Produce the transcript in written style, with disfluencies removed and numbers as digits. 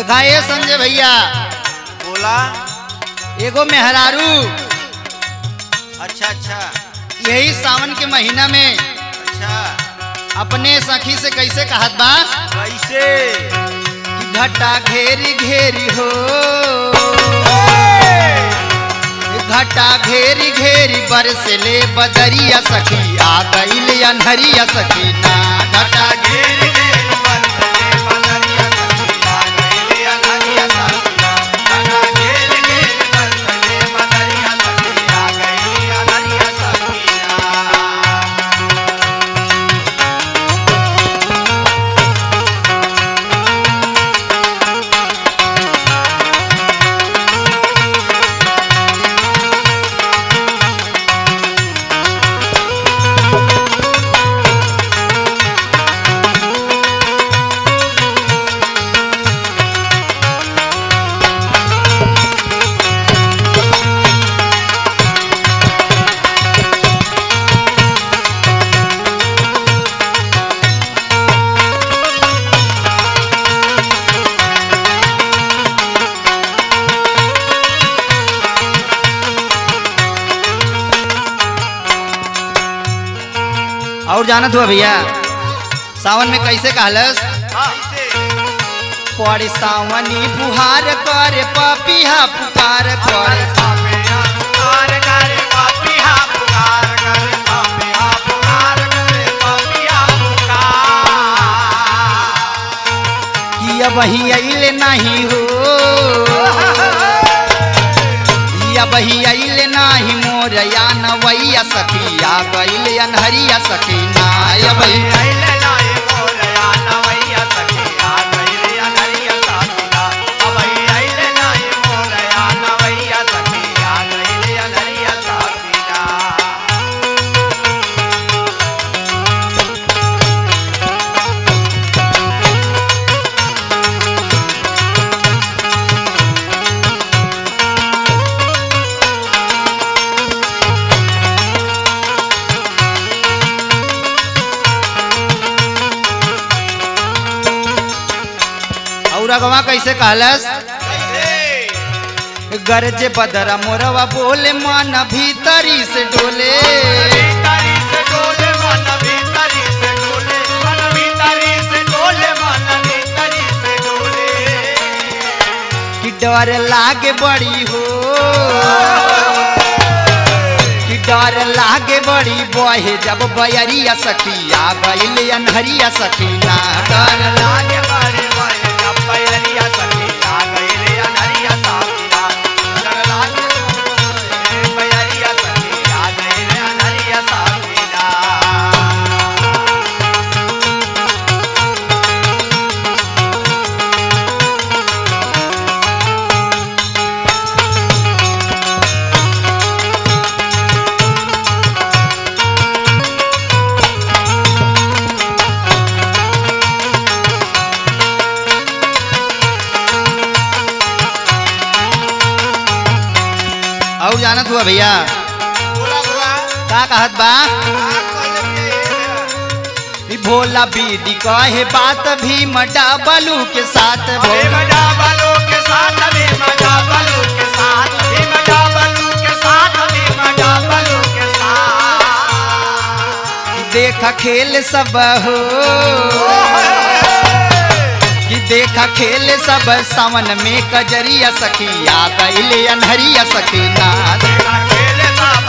देखा ये संजय भैया बोला। एगो मेहरारू अच्छा अच्छा यही सावन के महीना में अच्छा अपने सखी से कैसे कहत बा कैसे? कि घटा घेरी घेरी हो घटा घेरी घेरी बरसले बदरिया सखी आ गइल अनहरिया सखी ना घटा घेर घेर बरसले बदरिया सखी आ गइल अनहरिया सखी ना। घटा घेर घेर बरसले बदरिया सखी आ गइल अनहरिया सखी ना। और जानत हुआ भैया सावन में कैसे कहलस कैसे? पड़ सावनी बुहार करे पपिहा पुकार करे पापिया पुकार करे पापिया पुकार करे पापिया पुकार करे पापिया पुकार। कि अब ही अइले नहीं हो अब ही अइले नाही मोर या नवैया सखी आ गइल अनहरिया सखी ना अब ही अइले नाई मोरया नवैया सखी आ गइल अनहरिया सखी ना। अब अइले नाई मोरया नवैया सखी आ गइल अनहरिया सखी ना। और अगवा कैसे कहलस कैसे? गरजे बदरा मोरवा बोले मन भीतरी से डोले भीतरी से डोले मन भीतरी से डोले मन भीतरी से डोले मन भीतरी से डोले। कि डर लागे बड़ी हो कि डर लागे बड़ी बहे जब बयरिया सखी आ गइल अनहरिया सखी ना डर लागे बड़े बड़े जब बयरिया सखी आ गइल अनहरिया सखी ना। डर लागे बड़े बयरिया सखी आ गइल अनहरिया सखी ना। और जानत हुआ भैया बोला बोला का कहत बा कहले ई भोला बीडी कहे बात भी मडा बलू के साथ अभी मजा बालों के साथ अभी मजा बालों के साथ अभी मजा बालों के साथ अभी मजा बालों के साथ। देखा खेल सब हो कि देखा खेल सब सावन में कजरिया सखी आ गइल अनहरिया सखी ना देखा खेले सब